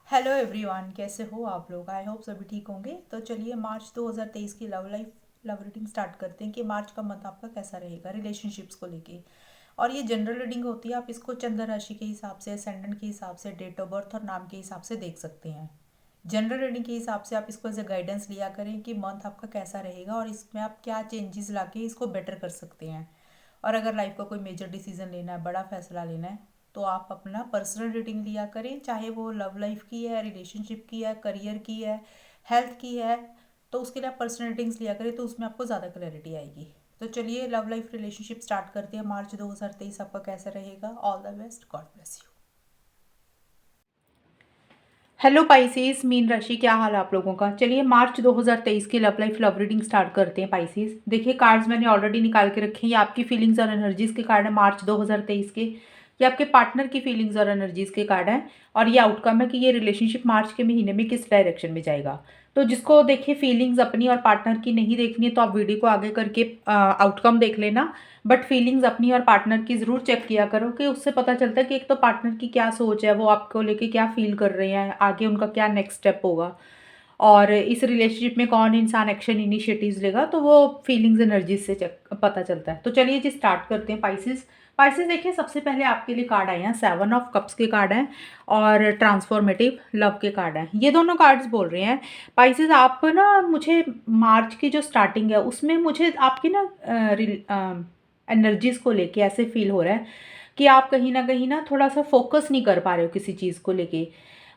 Hello everyone, कैसे हो आप लोग। आई होप सभी ठीक होंगे। तो चलिए मार्च 2023 की लव रीडिंग स्टार्ट करते हैं कि मार्च का मंथ आपका कैसा रहेगा रिलेशनशिप्स को लेके। और ये जनरल रीडिंग होती है, आप इसको चंद्र राशि के हिसाब से, असेंडेंट के हिसाब से, डेट ऑफ बर्थ और नाम के हिसाब से देख सकते हैं। जनरल रीडिंग के हिसाब से आप इसको एज ए गाइडेंस लिया करें कि मंथ आपका कैसा रहेगा और इसमें आप क्या चेंजेस लाके इसको बेटर कर सकते हैं। और अगर लाइफ का कोई मेजर डिसीजन लेना है, बड़ा फैसला लेना है, तो आप अपना पर्सनल रीडिंग लिया करें, चाहे वो लव लाइफ की है, रिलेशनशिप की है, करियर की है, हेल्थ की है। तो उसके लिए आप पर्सनल रीडिंग्स लिया करें, तो उसमें आपको ज़्यादा क्लैरिटी आएगी। तो चलिए लव लाइफ रिलेशनशिप स्टार्ट करते हैं। मार्च 2023 आपका कैसा रहेगा। All the best, God bless you. Hello Pisces, mean राशि, क्या हाल है आप लोगों का। चलिए मार्च 2023 की love life love reading start करते हैं पाइसेस। देखिए कार्ड्स मैंने ऑलरेडी निकाल के रखे हैं। ये आपकी फीलिंग्स और एनर्जीज के कार्ड है मार्च 2023 के। ये आपके पार्टनर की फीलिंग्स और एनर्जीज के कार्ड हैं। और ये आउटकम है कि ये रिलेशनशिप मार्च के महीने में किस डायरेक्शन में जाएगा। तो जिसको देखिए फीलिंग्स अपनी और पार्टनर की नहीं देखनी है, तो आप वीडियो को आगे करके आउटकम देख लेना। बट फीलिंग्स अपनी और पार्टनर की ज़रूर चेक किया करो, कि उससे पता चलता है कि एक तो पार्टनर की क्या सोच है, वो आपको लेके क्या फील कर रहे हैं, आगे उनका क्या नेक्स्ट स्टेप होगा। और इस रिलेशनशिप में कौन इंसान एक्शन इनिशिएटिव्स लेगा, तो वो फीलिंग्स एनर्जीज से चेक पता चलता है। तो चलिए जी स्टार्ट करते हैं पाइसेस। पाइसेस देखिए, सबसे पहले आपके लिए कार्ड आए हैं, 7 ऑफ कप्स के कार्ड हैं और ट्रांसफॉर्मेटिव लव के कार्ड हैं। ये दोनों कार्ड्स बोल रहे हैं पाइसेस, आप ना मुझे मार्च की जो स्टार्टिंग है उसमें मुझे आपकी ना एनर्जीज को लेके ऐसे फील हो रहा है कि आप कहीं ना थोड़ा सा फोकस नहीं कर पा रहे हो किसी चीज़ को लेके।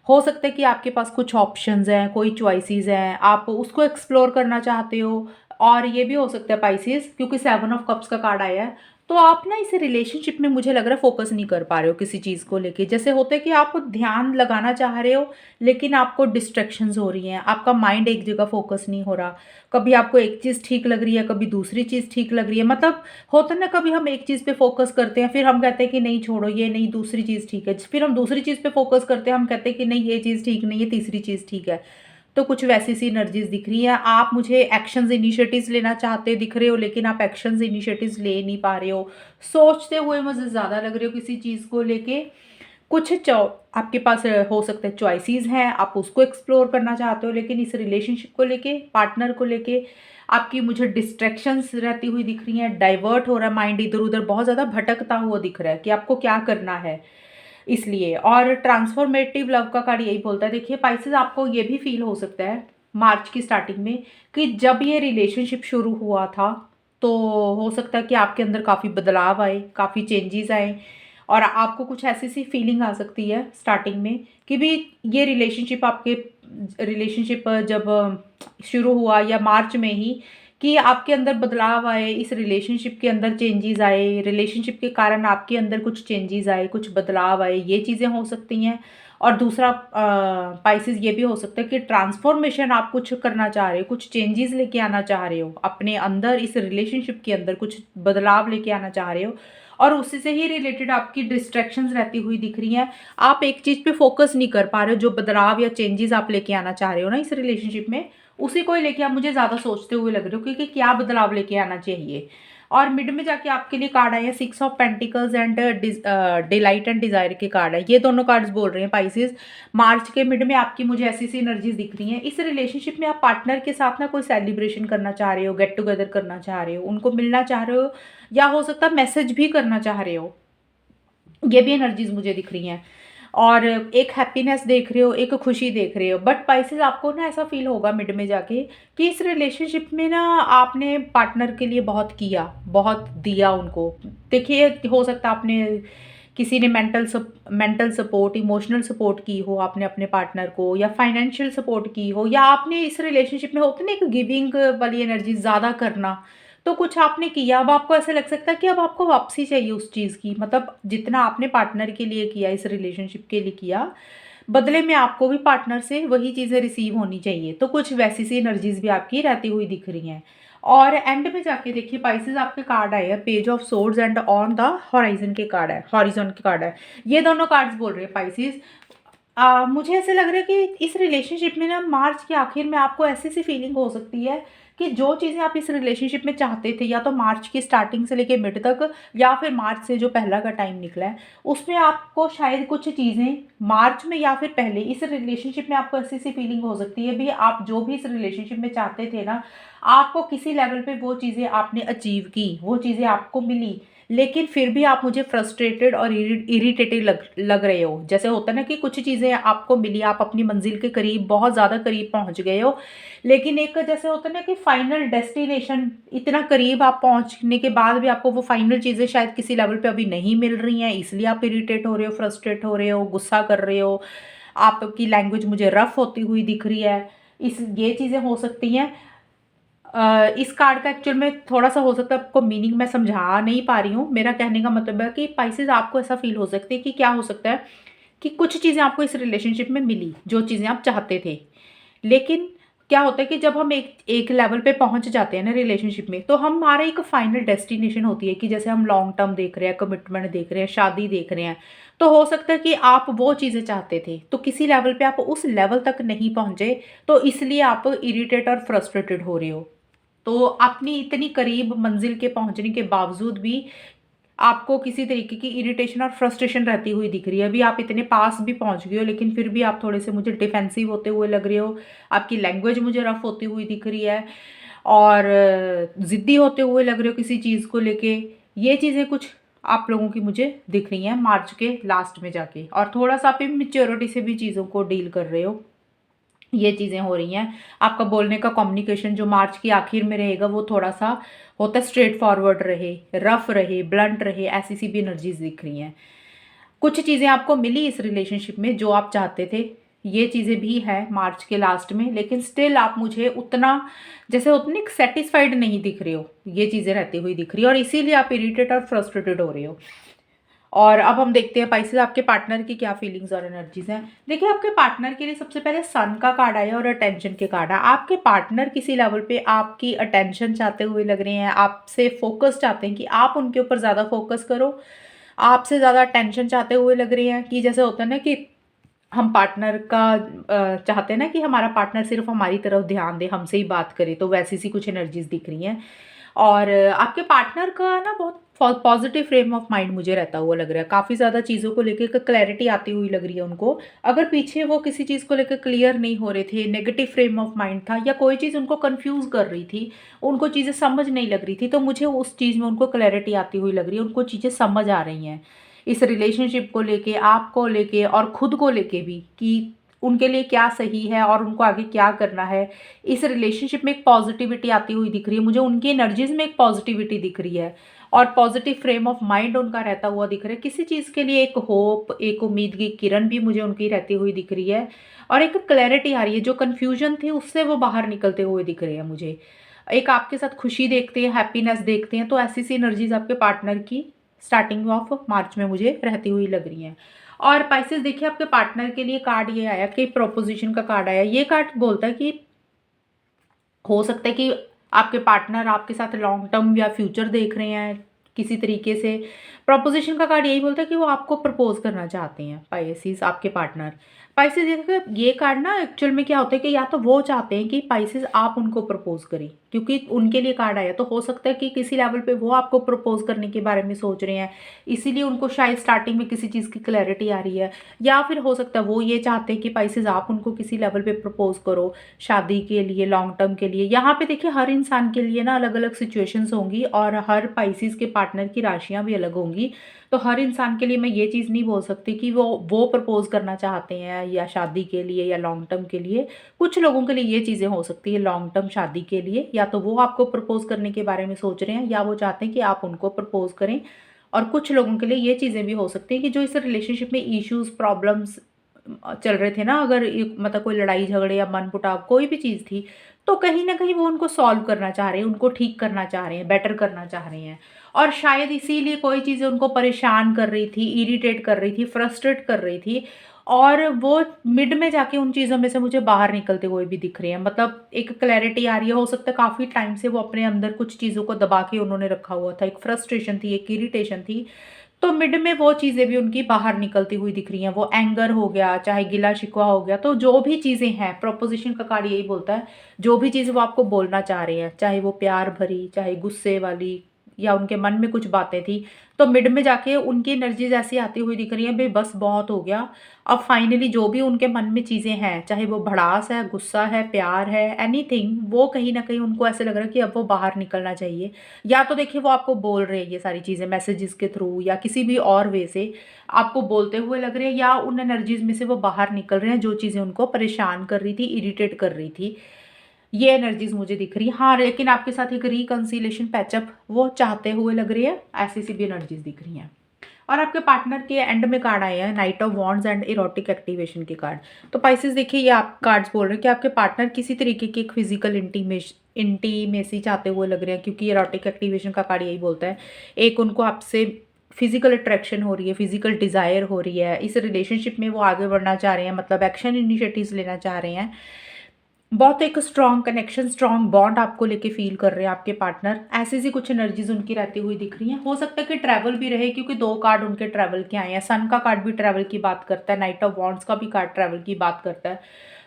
हो सकता है कि आपके पास कुछ ऑप्शंस हैं, कोई चॉइसेस हैं, आप उसको एक्सप्लोर करना चाहते हो। और ये भी हो सकता है पाइसेस, क्योंकि 7 ऑफ कप्स का कार्ड आया है, तो आप ना इस रिलेशनशिप में मुझे लग रहा है फोकस नहीं कर पा रहे हो किसी चीज़ को लेके। जैसे होता है कि आप ध्यान लगाना चाह रहे हो, लेकिन आपको डिस्ट्रैक्शंस हो रही हैं, आपका माइंड एक जगह फोकस नहीं हो रहा। कभी आपको एक चीज़ ठीक लग रही है, कभी दूसरी चीज़ ठीक लग रही है। मतलब होता है ना, कभी हम एक चीज़ पे फोकस करते हैं, फिर हम कहते हैं कि नहीं छोड़ो, ये नहीं, दूसरी चीज़ ठीक है। फिर हम दूसरी चीज़ पे फोकस करते हैं, हम कहते हैं कि नहीं ये चीज़ ठीक नहीं है, तीसरी चीज़ ठीक है। तो कुछ वैसी सी एनर्जीज दिख रही हैं। आप मुझे एक्शंस इनिशिएटिव्स लेना चाहते दिख रहे हो, लेकिन आप एक्शंस इनिशिएटिव्स ले नहीं पा रहे हो। सोचते हुए मुझे ज़्यादा लग रहे हो किसी चीज़ को लेके। कुछ आपके पास हो सकता है चॉइसेस हैं, आप उसको एक्सप्लोर करना चाहते हो, लेकिन इस रिलेशनशिप को लेके, पार्टनर को लेके आपकी मुझे डिस्ट्रैक्शंस रहती हुई दिख रही हैं। डाइवर्ट हो रहा है माइंड, इधर उधर बहुत ज़्यादा भटकता हुआ दिख रहा है कि आपको क्या करना है इसलिए। और ट्रांसफॉर्मेटिव लव का कार्ड यही बोलता है। देखिए पाइसेस, आपको ये भी फील हो सकता है मार्च की स्टार्टिंग में कि जब ये रिलेशनशिप शुरू हुआ था, तो हो सकता है कि आपके अंदर काफ़ी बदलाव आए, काफ़ी चेंजेस आए। और आपको कुछ ऐसी सी फीलिंग आ सकती है स्टार्टिंग में कि भी ये रिलेशनशिप जब शुरू हुआ या मार्च में ही, कि आपके अंदर बदलाव आए, इस रिलेशनशिप के अंदर चेंजेस आए, रिलेशनशिप के कारण आपके अंदर कुछ चेंजेस आए, कुछ बदलाव आए, ये चीज़ें हो सकती हैं। और दूसरा पाइसेस, ये भी हो सकता है कि ट्रांसफॉर्मेशन आप कुछ करना चाह रहे हो, कुछ चेंजेस लेके आना चाह रहे हो अपने अंदर, इस रिलेशनशिप के अंदर कुछ बदलाव लेके आना चाह रहे हो। और उसी से ही रिलेटेड आपकी डिस्ट्रैक्शंस रहती हुई दिख रही हैं। आप एक चीज़ पे फोकस नहीं कर पा रहे हो, जो बदलाव या चेंजेस आप लेके आना चाह रहे हो ना इस रिलेशनशिप में, उसी को ही लेके आप मुझे ज़्यादा सोचते हुए लग रहे हो कि क्या बदलाव लेके आना चाहिए। और मिड में जाके आपके लिए कार्ड आए हैं 6 of pentacles and delight and desire के कार्ड है। ये दोनों कार्ड्स बोल रहे हैं पाइसेस, मार्च के मिड में आपकी मुझे ऐसी सी एनर्जीज दिख रही हैं। इस रिलेशनशिप में आप पार्टनर के साथ ना कोई सेलिब्रेशन करना चाह रहे हो, गेट टुगेदर करना चाह रहे हो, उनको मिलना चाह रहे हो, या हो सकता है मैसेज भी करना चाह रहे हो। ये भी एनर्जीज मुझे दिख रही हैं। और एक हैप्पीनेस देख रहे हो, एक खुशी देख रहे हो। बट पाइसेस, आपको ना ऐसा फील होगा मिड में जाके कि इस रिलेशनशिप में ना आपने पार्टनर के लिए बहुत किया, बहुत दिया उनको। देखिए हो सकता है आपने, किसी ने मेंटल सपोर्ट, इमोशनल सपोर्ट की हो आपने अपने पार्टनर को, या फाइनेंशियल सपोर्ट की हो, या आपने इस रिलेशनशिप में होती ना एक गिविंग वाली एनर्जी ज़्यादा करना, तो कुछ आपने किया। अब आपको ऐसा लग सकता है कि अब आपको वापसी चाहिए उस चीज़ की। मतलब जितना आपने पार्टनर के लिए किया, इस रिलेशनशिप के लिए किया, बदले में आपको भी पार्टनर से वही चीज़ें रिसीव होनी चाहिए। तो कुछ वैसी सी एनर्जीज भी आपकी रहती हुई दिख रही हैं। और एंड में जाके देखिए पाइसेस, आपके कार्ड आए हैं page of swords and on the horizon के कार्ड है, हॉरिजॉन के कार्ड है। ये दोनों कार्ड्स बोल रहे हैं पाइसेस, मुझे ऐसे लग रहा है कि इस रिलेशनशिप में ना मार्च के आखिर में आपको ऐसी सी फीलिंग हो सकती है कि जो चीज़ें आप इस रिलेशनशिप में चाहते थे, या तो मार्च की स्टार्टिंग से लेके मिड तक, या फिर मार्च से जो पहला का टाइम निकला है, उसमें आपको शायद कुछ चीज़ें मार्च में या फिर पहले इस रिलेशनशिप में आपको ऐसी सी फीलिंग हो सकती है भी, आप जो भी इस रिलेशनशिप में चाहते थे ना, आपको किसी लेवल पे वो चीज़ें आपने अचीव की, वो चीज़ें आपको मिली, लेकिन फिर भी आप मुझे फ्रस्ट्रेटेड और इरिटेटेड लग रहे हो। जैसे होता है ना कि कुछ चीज़ें आपको मिली, आप अपनी मंजिल के करीब, बहुत ज़्यादा करीब पहुंच गए हो, लेकिन एक जैसे होता है ना कि फाइनल डेस्टिनेशन, इतना करीब आप पहुंचने के बाद भी आपको वो फाइनल चीज़ें शायद किसी लेवल पे अभी नहीं मिल रही हैं, इसलिए आप इरिटेट हो रहे हो, फ्रस्ट्रेट हो रहे हो, गुस्सा कर रहे हो, आपकी लैंग्वेज मुझे रफ होती हुई दिख रही है। इस ये चीज़ें हो सकती हैं। इस कार्ड का एक्चुअल में थोड़ा-सा हो सकता है आपको मीनिंग मैं समझा नहीं पा रही हूँ। मेरा कहने का मतलब है कि स्पाइसेस आपको ऐसा फ़ील हो सकती है कि क्या हो सकता है कि कुछ चीज़ें आपको इस रिलेशनशिप में मिली, जो चीज़ें आप चाहते थे। लेकिन क्या होता है कि जब हम एक एक लेवल पे पहुँच जाते हैं ना रिलेशनशिप में, तो हमारा एक फाइनल डेस्टिनेशन होती है कि जैसे हम लॉन्ग टर्म देख रहे हैं, कमिटमेंट देख रहे हैं, शादी देख रहे हैं। तो हो सकता है कि आप वो चीज़ें चाहते थे, तो किसी लेवल पे आप उस लेवल तक नहीं पहुँचे, तो इसलिए आप इरिटेट और फ्रस्ट्रेटेड हो रहे हो। तो अपनी इतनी करीब मंजिल के पहुंचने के बावजूद भी आपको किसी तरीके की इरिटेशन और फ्रस्ट्रेशन रहती हुई दिख रही है। अभी आप इतने पास भी पहुंच गए हो, लेकिन फिर भी आप थोड़े से मुझे डिफेंसिव होते हुए लग रहे हो। आपकी लैंग्वेज मुझे रफ होती हुई दिख रही है, और ज़िद्दी होते हुए लग रहे हो किसी चीज़ को लेके। ये चीज़ें कुछ आप लोगों की मुझे दिख रही हैं मार्च के लास्ट में जाके, और थोड़ा सा आप इमेच्योरिटी से भी चीज़ों को डील कर रहे हो। ये चीज़ें हो रही हैं। आपका बोलने का कम्युनिकेशन जो मार्च के आखिर में रहेगा, वो थोड़ा-सा होता है स्ट्रेट फॉरवर्ड रहे, रफ़ रहे, ब्लंट रहे, ऐसी सी भी एनर्जीज़ दिख रही हैं। कुछ चीज़ें आपको मिली इस रिलेशनशिप में जो आप चाहते थे, ये चीज़ें भी हैं मार्च के लास्ट में, लेकिन स्टिल आप मुझे उतना, जैसे उतने सैटिस्फाइड नहीं दिख रहे हो, ये चीज़ें रहती हुई दिख रही है, और इसीलिए आप इरिटेट और फ्रस्ट्रेटेड हो रहे हो। और अब हम देखते हैं स्पाइसेस आपके पार्टनर की क्या फीलिंग्स और एनर्जीज हैं। देखिए, आपके पार्टनर के लिए सबसे पहले सन का कार्ड आया और अटेंशन के कार्ड है। आपके पार्टनर किसी लेवल पे आपकी अटेंशन चाहते हुए लग रहे हैं, आपसे फोकस चाहते हैं कि आप उनके ऊपर ज़्यादा फोकस करो, आपसे ज़्यादा अटेंशन चाहते हुए लग रहे हैं। कि जैसे होता है ना कि हम पार्टनर का चाहते हैं ना कि हमारा पार्टनर सिर्फ हमारी तरफ ध्यान दे, हमसे ही बात करे, तो वैसी सी कुछ एनर्जीज दिख रही हैं। और आपके पार्टनर का ना बहुत पॉजिटिव फ्रेम ऑफ माइंड मुझे रहता हुआ लग रहा है। काफ़ी ज़्यादा चीज़ों को लेके एक क्लैरिटी आती हुई लग रही है उनको। अगर पीछे वो किसी चीज़ को लेकर क्लियर नहीं हो रहे थे, नेगेटिव फ्रेम ऑफ माइंड था, या कोई चीज़ उनको कंफ्यूज कर रही थी, उनको चीज़ें समझ नहीं लग रही थी, तो मुझे उस चीज़ में उनको क्लैरिटी आती हुई लग रही है। उनको चीज़ें समझ आ रही हैं इस रिलेशनशिप को लेके, आपको लेके, और खुद को लेके भी, कि उनके लिए क्या सही है और उनको आगे क्या करना है। इस रिलेशनशिप में एक पॉजिटिविटी आती हुई दिख रही है मुझे, उनकी एनर्जीज में एक पॉजिटिविटी दिख रही है, और पॉजिटिव फ्रेम ऑफ माइंड उनका रहता हुआ दिख रहा है। किसी चीज़ के लिए एक होप, एक उम्मीद की किरण भी मुझे उनकी रहती हुई दिख रही है, और एक क्लैरिटी आ रही है। जो कन्फ्यूजन थी उससे वो बाहर निकलते हुए दिख रहे हैं मुझे। एक आपके साथ खुशी देखते हैं, हैप्पीनेस देखते हैं, तो ऐसी सी एनर्जीज आपके पार्टनर की स्टार्टिंग ऑफ मार्च में मुझे रहती हुई लग रही हैं। और स्पाइसेस, देखिए, आपके पार्टनर के लिए कार्ड ये आया कि प्रोपोजिशन का कार्ड आया। ये कार्ड बोलता है कि हो सकता है कि आपके पार्टनर आपके साथ लॉन्ग टर्म या फ्यूचर देख रहे हैं किसी तरीके से। प्रोपोजिशन का कार्ड यही बोलता है कि वो आपको प्रपोज करना चाहते हैं, पाइसेस आपके पार्टनर। पाइसेस, ये कार्ड ना एक्चुअल में क्या होता है कि या तो वो चाहते हैं कि पाइसेस आप उनको प्रपोज करें, क्योंकि उनके लिए कार्ड आया, तो हो सकता है कि किसी लेवल पे वो आपको प्रपोज करने के बारे में सोच रहे हैं, इसीलिए उनको शायद स्टार्टिंग में किसी चीज़ की क्लैरिटी आ रही है। या फिर हो सकता है वो ये चाहते हैं कि पाइसेस आप उनको किसी लेवल पे प्रपोज करो, शादी के लिए, लॉन्ग टर्म के लिए। यहाँ पे देखिए, हर इंसान के लिए ना अलग अलग सिचुएशंस होंगी, और हर स्पाइसेस के पार्टनर की राशियाँ भी अलग होंगी। तो हर इंसान के लिए मैं ये चीज़ नहीं बोल सकती कि वो प्रपोज करना चाहते हैं या शादी के लिए या लॉन्ग टर्म के लिए। कुछ लोगों के लिए ये चीज़ें हो सकती है लॉन्ग टर्म शादी के लिए, या तो वो आपको प्रपोज करने के बारे में सोच रहे हैं, या वो चाहते हैं कि आप उनको प्रपोज करें। और कुछ लोगों के लिए ये चीज़ें भी हो सकती हैं कि जो इस रिलेशनशिप में इश्यूज, प्रॉब्लम्स चल रहे थे ना, अगर मतलब कोई लड़ाई झगड़े या मनमुटाव कोई भी चीज़ थी, तो कहीं ना कहीं वो उनको सॉल्व करना चाह रहे हैं, उनको ठीक करना चाह रहे हैं, बेटर करना चाह रहे हैं। और शायद इसीलिए कोई चीज़ें उनको परेशान कर रही थी, इरिटेट कर रही थी, फ्रस्ट्रेट कर रही थी, और वो मिड में जाके उन चीज़ों में से मुझे बाहर निकलते हुए भी दिख रहे हैं। मतलब एक क्लैरिटी आ रही है। हो सकता है काफ़ी टाइम से वो अपने अंदर कुछ चीज़ों को दबा के उन्होंने रखा हुआ था, एक फ्रस्ट्रेशन थी, एक इरिटेशन थी, तो मिड में वो चीज़ें भी उनकी बाहर निकलती हुई दिख रही हैं। वो एंगर हो गया, चाहे गिला शिकवा हो गया, तो जो भी चीज़ें हैं, प्रोपोज़िशन का कार्ड यही बोलता है, जो भी चीज़ें वो आपको बोलना चाह रहे हैं, चाहे वो प्यार भरी, चाहे गुस्से वाली, या उनके मन में कुछ बातें थी, तो मिड में जाके उनकी एनर्जीज़ ऐसी आती हुई दिख रही हैं, भई बस बहुत हो गया। अब फाइनली जो भी उनके मन में चीज़ें हैं, चाहे वो भड़ास है, गुस्सा है, प्यार है, एनीथिंग, वो कहीं न कहीं उनको ऐसे लग रहा है कि अब वो बाहर निकलना चाहिए। या तो देखिए वो आपको बोल रहे हैं ये सारी चीज़ें मैसेजेस के थ्रू, या किसी भी और वे से आपको बोलते हुए लग रहे हैं, या उन एनर्जीज़ में से वो बाहर निकल रहे हैं जो चीज़ें उनको परेशान कर रही थी, इरिटेट कर रही थी। ये एनर्जीज़ मुझे दिख रही हैं। हाँ, लेकिन आपके साथ एक रिकंसिलिएशन पैचअप वो चाहते हुए लग रही है, ऐसी-सी भी एनर्जीज़ दिख रही हैं। और आपके पार्टनर के एंड में कार्ड आए हैं, night of wands and erotic activation के कार्ड। तो पाइसेस देखिए, ये आप कार्ड्स बोल रहे हैं कि आपके पार्टनर किसी तरीके की एक फिजिकल इंटीमेसी चाहते हुए लग रहे हैं, क्योंकि इरोटिक एक्टिवेशन का कार्ड यही बोलता है, एक उनको आपसे फिजिकल अट्रैक्शन हो रही है, फिजिकल डिज़ायर हो रही है, इस रिलेशनशिप में वो आगे बढ़ना चाह रहे हैं, मतलब एक्शन इनिशिएटिव्स लेना चाह रहे हैं। बहुत एक स्ट्रॉन्ग कनेक्शन, स्ट्रॉन्ग बॉन्ड आपको लेके फ़ील कर रहे हैं आपके पार्टनर। ऐसी-सी कुछ एनर्जीज़ उनकी रहती हुई दिख रही हैं। हो सकता है कि ट्रैवल भी रहे, क्योंकि 2 कार्ड उनके ट्रैवल के आए हैं। सन का कार्ड भी ट्रैवल की बात करता है, नाइट ऑफ वॉन्ड्स का भी कार्ड ट्रैवल की बात करता है।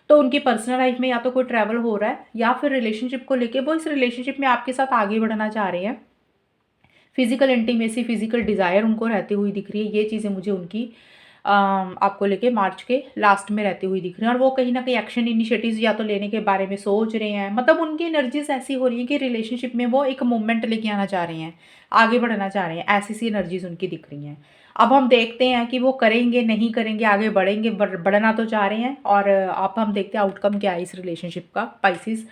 तो उनकी पर्सनल लाइफ़ में या तो कोई ट्रैवल हो रहा है, या फिर रिलेशनशिप को लेके वो इस रिलेशनशिप में आपके साथ आगे बढ़ना चाह रहे हैं। फिजिकल इंटीमेसी, फिजिकल डिज़ायर उनको रहती हुई दिख रही है। ये चीज़ें मुझे उनकी आपको लेके मार्च के लास्ट में रहती हुई दिख रही हैं, और वो कहीं न कहीं एक्शन इनिशिएटिव्स या तो लेने के बारे में सोच रहे हैं। मतलब उनकी एनर्जीज़ ऐसी हो रही है कि रिलेशनशिप में वो एक मूवमेंट लेके आना चाह रहे हैं, आगे बढ़ना चाह रहे हैं। ऐसी-सी एनर्जीज़ उनकी दिख रही हैं। अब हम देखते हैं कि वो करेंगे, नहीं करेंगे, आगे बढ़ेंगे, बढ़ना तो चाह रहे हैं, और अब हम देखते हैं आउटकम क्या है इस रिलेशनशिप का, पाइसेस।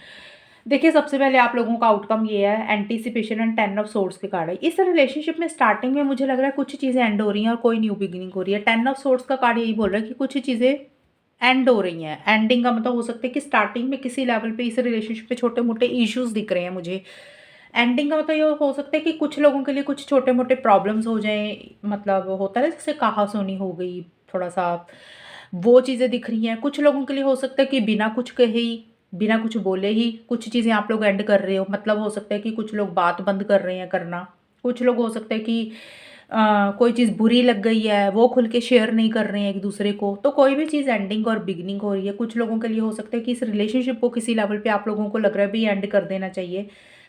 देखिए, सबसे पहले आप लोगों का आउटकम ये है, एंटीसिपेशन एंड 10 ऑफ सोर्ड्स के कार्ड है। इस रिलेशनशिप में स्टार्टिंग में मुझे लग रहा है कुछ चीज़ें एंड हो रही हैं और कोई न्यू बिगिनिंग हो रही है। 10 ऑफ सोर्ड्स का कार्ड यही बोल रहा है कि कुछ चीज़ें एंड हो रही हैं। एंडिंग का मतलब हो सकता है कि स्टार्टिंग में किसी लेवल पे इस रिलेशनशिप में छोटे-मोटे इश्यूज़ दिख रहे हैं मुझे। एंडिंग का मतलब ये हो सकता है कि कुछ लोगों के लिए कुछ छोटे-मोटे प्रॉब्लम्स हो जाएँ, मतलब होता है ना, जैसे कहा-सुनी हो गई, थोड़ा-सा वो चीज़ें दिख रही हैं। कुछ लोगों के लिए हो सकता है कि बिना कुछ कहे ही, बिना कुछ बोले ही कुछ चीज़ें आप लोग एंड कर रहे हो। मतलब हो सकता है कि कुछ लोग बात बंद कर रहे हैं करना। कुछ लोग हो सकता है कि कोई चीज़ बुरी लग गई है, वो खुल के शेयर नहीं कर रहे हैं एक-दूसरे को। तो कोई भी चीज़ एंडिंग और बिगिनिंग हो रही है। कुछ लोगों के लिए हो सकता है कि इस रिलेशनशिप को किसी लेवल पे आप लोगों को लग रहा है भी एंड कर देना चाहिए।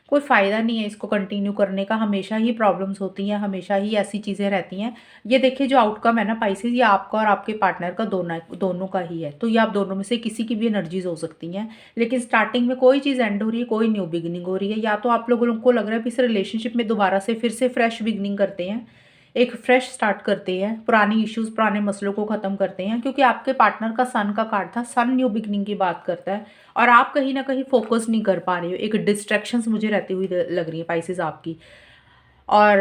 कोई फ़ायदा नहीं है इसको कंटिन्यू करने का, हमेशा ही प्रॉब्लम्स होती हैं, हमेशा ही ऐसी चीज़ें रहती हैं। ये देखिए, जो आउटकम है ना पाइसेस, ये आपका और आपके पार्टनर का दोनों का ही है। तो ये आप दोनों में से किसी की भी एनर्जीज़ हो सकती हैं। लेकिन स्टार्टिंग में कोई चीज़ एंड हो रही है, कोई न्यू बिगिनिंग हो रही है। या तो आप लोगों को लग रहा है कि इस रिलेशनशिप में दोबारा से फिर से फ्रेश बिगिनिंग करते हैं, एक फ्रेश स्टार्ट करते हैं, पुरानी इश्यूज़, पुराने मसलों को ख़त्म करते हैं, क्योंकि आपके पार्टनर का सन का कार्ड था, सन न्यू बिगिनिंग की बात करता है, और आप कहीं न कहीं फ़ोकस नहीं कर पा रहे हो। एक डिस्ट्रैक्शंस मुझे रहती हुई द लग रही है पाइसेस आपकी। और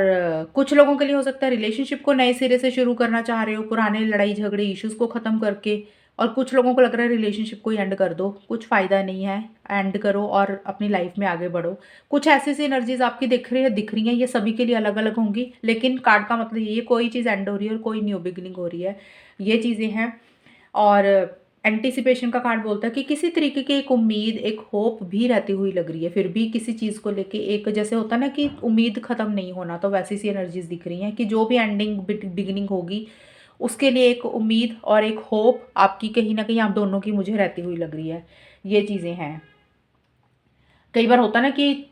कुछ लोगों के लिए हो सकता है रिलेशनशिप को नए सिरे से शुरू करना चाह रहे हो, पुराने लड़ाई झगड़े इश्यूज़ को ख़त्म करके। और कुछ लोगों को लग रहा है रिलेशनशिप को ही एंड कर दो, कुछ फ़ायदा नहीं है, एंड करो और अपनी लाइफ में आगे बढ़ो। कुछ ऐसी-सी एनर्जीज़ आपकी दिख रही हैं, ये सभी के लिए अलग-अलग होंगी, लेकिन कार्ड का मतलब ये है, कोई चीज़ एंड हो रही है और कोई न्यू बिगिनिंग हो रही है, ये चीज़ें हैं। और एंटीसिपेशन का कार्ड बोलता है कि किसी तरीके की एक उम्मीद, एक होप भी रहती हुई लग रही है, फिर भी किसी चीज़ को लेके एक, जैसे होता है ना कि उम्मीद ख़त्म नहीं होना, तो वैसी सी एनर्जीज़ दिख रही हैं कि जो भी एंडिंग बिगिनिंग होगी, उसके लिए एक उम्मीद और एक होप आपकी कहीं न कहीं आप दोनों की मुझे रहती हुई लग रही है। ये चीज़ें हैं। कई बार होता है ना कि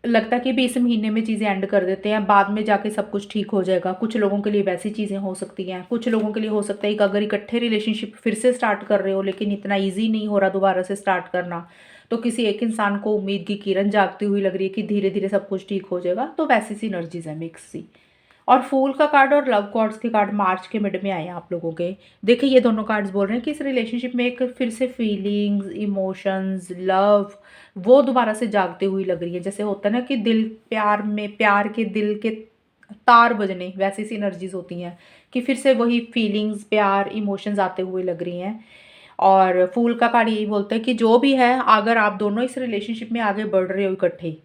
लगता है कि भी इस महीने में चीज़ें एंड कर देते हैं, बाद में जाके सब कुछ ठीक हो जाएगा। कुछ लोगों के लिए वैसी चीज़ें हो सकती हैं। कुछ लोगों के लिए हो सकता है कि अगर इकट्ठे रिलेशनशिप फिर से स्टार्ट कर रहे हो, लेकिन इतना ईज़ी नहीं हो रहा दोबारा से स्टार्ट करना, तो किसी एक इंसान को उम्मीद की किरण जागती हुई लग रही है कि धीरे-धीरे सब कुछ ठीक हो जाएगा। तो वैसी सी एनर्जीज़ है, मिक्स सी। और फूल का कार्ड और लव कार्ड्स के कार्ड मार्च के मिड में आए हैं आप लोगों के। देखिए, ये दोनों कार्ड्स बोल रहे हैं कि इस रिलेशनशिप में एक फिर से फीलिंग्स, इमोशंस, लव, वो दोबारा से जागते हुई लग रही है। जैसे होता है ना कि दिल, प्यार के दिल के तार बजने, वैसी सी एनर्जीज होती हैं कि फिर से वही फीलिंग्स, प्यार, इमोशंस आते हुए लग रही हैं। और फूल का कार्ड यही बोलता है कि जो भी है, अगर आप दोनों इस रिलेशनशिप में आगे बढ़ रहे हो इकट्ठे,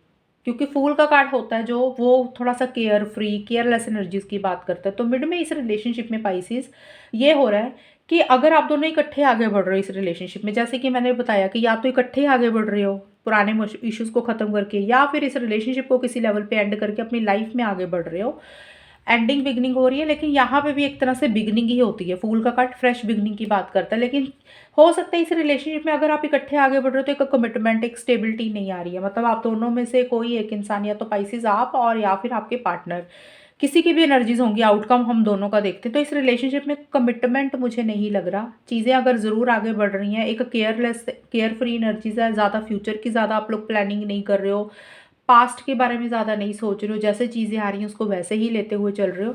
क्योंकि फूल का कार्ड होता है जो वो थोड़ा सा केयर फ्री, केयरलेस एनर्जीज की बात करता है। तो मिड में इस रिलेशनशिप में पाइसेस ये हो रहा है कि अगर आप दोनों इकट्ठे आगे बढ़ रहे हो इस रिलेशनशिप में, जैसे कि मैंने बताया कि या तो इकट्ठे आगे बढ़ रहे हो पुराने इश्यूज को ख़त्म करके, या फिर इस रिलेशनशिप को किसी लेवल पे एंड करके अपनी लाइफ में आगे बढ़ रहे हो, एंडिंग बिगनिंग हो रही है, लेकिन यहाँ पे भी एक तरह से बिगनिंग ही होती है। फूल का कार्ड फ्रेश बिगनिंग की बात करता है, लेकिन हो सकता है इस रिलेशनशिप में अगर आप इकट्ठे आगे बढ़ रहे हो तो एक कमिटमेंट, एक स्टेबिलिटी नहीं आ रही है। मतलब आप दोनों में से कोई एक इंसान, या तो स्पाइसेस आप और या फिर आपके पार्टनर, किसी की भी एनर्जीज होंगी, आउटकम हम दोनों का देखते हैं। तो इस रिलेशनशिप में कमिटमेंट मुझे नहीं लग रहा। चीज़ें अगर ज़रूर आगे बढ़ रही हैं, एक केयरलेस, केयर फ्री एनर्जीज है, ज़्यादा फ्यूचर की ज़्यादा आप लोग प्लानिंग नहीं कर रहे हो, पास्ट के बारे में ज़्यादा नहीं सोच रहे हो, जैसे चीज़ें आ रही हैं उसको वैसे ही लेते हुए चल रहे हो।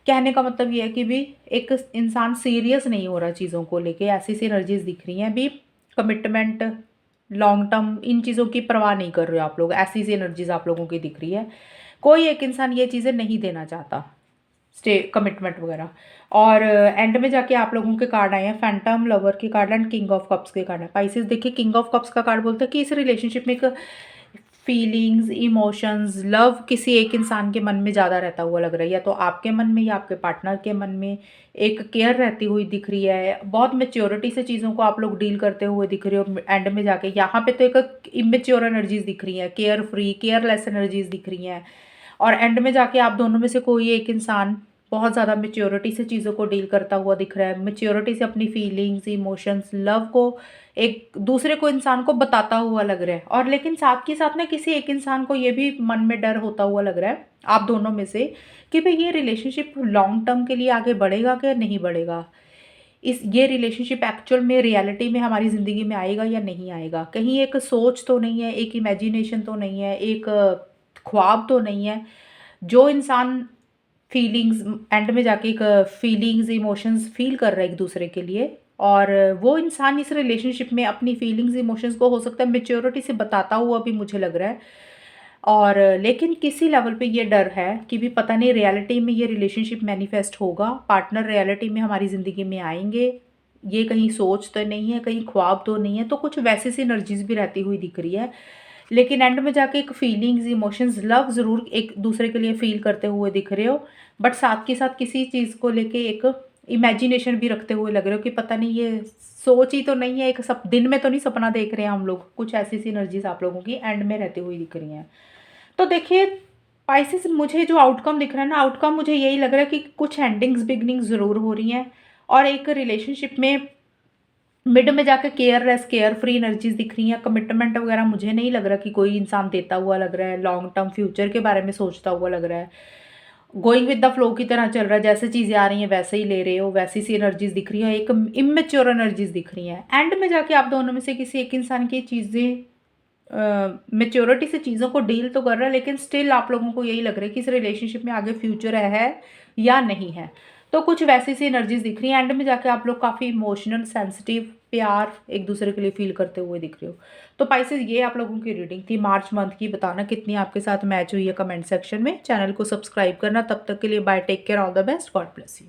कहने का मतलब ये है कि भी एक इंसान सीरियस नहीं हो रहा चीज़ों को लेके, ऐसी सी एनर्जीज दिख रही हैं भी। कमिटमेंट, लॉन्ग टर्म, इन चीज़ों की परवाह नहीं कर रहे हो आप लोग, ऐसी सी एनर्जीज आप लोगों की दिख रही है। कोई एक इंसान ये चीज़ें नहीं देना चाहता, स्टे कमिटमेंट वगैरह। और एंड में जाके आप लोगों के कार्ड आए हैं फैंटम, लवर के card and king of cups के कार्ड है। स्पाइसेस देखिए, किंग ऑफ कप्स का कार्ड बोलता है कि इस रिलेशनशिप में एक फीलिंग्स, इमोशंस, लव किसी एक इंसान के मन में ज़्यादा रहता हुआ लग रहा है, या तो आपके मन में या आपके पार्टनर के मन में एक केयर रहती हुई दिख रही है। बहुत मेच्योरिटी से चीज़ों को आप लोग डील करते हुए दिख रहे हो। एंड में जाके यहाँ पे तो एक इमेच्योर एनर्जीज दिख रही हैं, केयर फ्री, केयरलेस एनर्जीज दिख रही हैं। और एंड में जाके आप दोनों में से कोई एक इंसान बहुत ज़्यादा मेच्योरिटी से चीज़ों को डील करता हुआ दिख रहा है, मेच्योरिटी से अपनी फीलिंग्स, इमोशंस, लव को एक दूसरे को, इंसान को बताता हुआ लग रहा है। और लेकिन साथ के साथ ना किसी एक इंसान को ये भी मन में डर होता हुआ लग रहा है आप दोनों में से, कि भाई ये रिलेशनशिप लॉन्ग टर्म के लिए आगे बढ़ेगा क्या नहीं बढ़ेगा, ये रिलेशनशिप एक्चुअल में रियलिटी में हमारी ज़िंदगी में आएगा या नहीं आएगा। कहीं एक सोच तो नहीं है, एक इमेजिनेशन तो नहीं है, एक ख्वाब तो नहीं है। जो इंसान फीलिंग्स, एंड में जाके एक फीलिंग्स, इमोशंस फील कर रहा है एक दूसरे के लिए, और वो इंसान इस रिलेशनशिप में अपनी फीलिंग्स, इमोशंस को हो सकता है मेच्योरिटी से बताता हुआ भी मुझे लग रहा है। और लेकिन किसी लेवल पे ये डर है कि भी पता नहीं रियलिटी में ये रिलेशनशिप मैनिफेस्ट होगा, पार्टनर रियलिटी में हमारी ज़िंदगी में आएंगे, ये कहीं सोच तो नहीं है, कहीं ख्वाब तो नहीं है। तो कुछ वैसे सी एनर्जीज भी रहती हुई दिख रही है, लेकिन एंड में जाके एक फीलिंग्स, इमोशंस, लव ज़रूर एक दूसरे के लिए फील करते हुए दिख रहे हो। बट साथ के साथ किसी चीज़ को लेके एक इमेजिनेशन भी रखते हुए लग रहे हो कि पता नहीं ये सोच ही तो नहीं है, एक सब दिन में तो नहीं सपना देख रहे हैं हम लोग। कुछ ऐसी सी एनर्जीज आप लोगों की एंड में रहती हुई दिख रही हैं। तो देखिए स्पाइसेस, मुझे जो आउटकम दिख रहा है ना, आउटकम मुझे यही लग रहा है कि कुछ एंडिंग्स, बिगनिंग्स ज़रूर हो रही हैं, और एक रिलेशनशिप में मिड में जाकर केयरलेस, केयर फ्री एनर्जीज दिख रही हैं। कमिटमेंट वगैरह मुझे नहीं लग रहा कि कोई इंसान देता हुआ लग रहा है, लॉन्ग टर्म फ्यूचर के बारे में सोचता हुआ लग रहा है। गोइंग विद द फ्लो की तरह चल रहा है, जैसे चीज़ें आ रही हैं वैसे ही ले रहे हो, वैसी सी एनर्जीज दिख रही हैं, एक इमेच्योर एनर्जीज दिख रही हैं। एंड में जाके आप दोनों में से किसी एक इंसान की चीज़ें मेच्योरिटी से चीज़ों को डील तो कर रहा है, लेकिन स्टिल आप लोगों को यही लग रहा है कि इस रिलेशनशिप में आगे फ्यूचर है या नहीं है। तो कुछ वैसी सी एनर्जीज दिख रही हैं। एंड में जाके आप लोग काफ़ी इमोशनल, सेंसिटिव, प्यार एक दूसरे के लिए फील करते हुए दिख रहे हो। तो स्पाइसेस, ये आप लोगों की रीडिंग थी मार्च मंथ की। बताना कितनी आपके साथ मैच हुई है कमेंट सेक्शन में। चैनल को सब्सक्राइब करना। तब तक के लिए bye, take care, all the best, God bless you.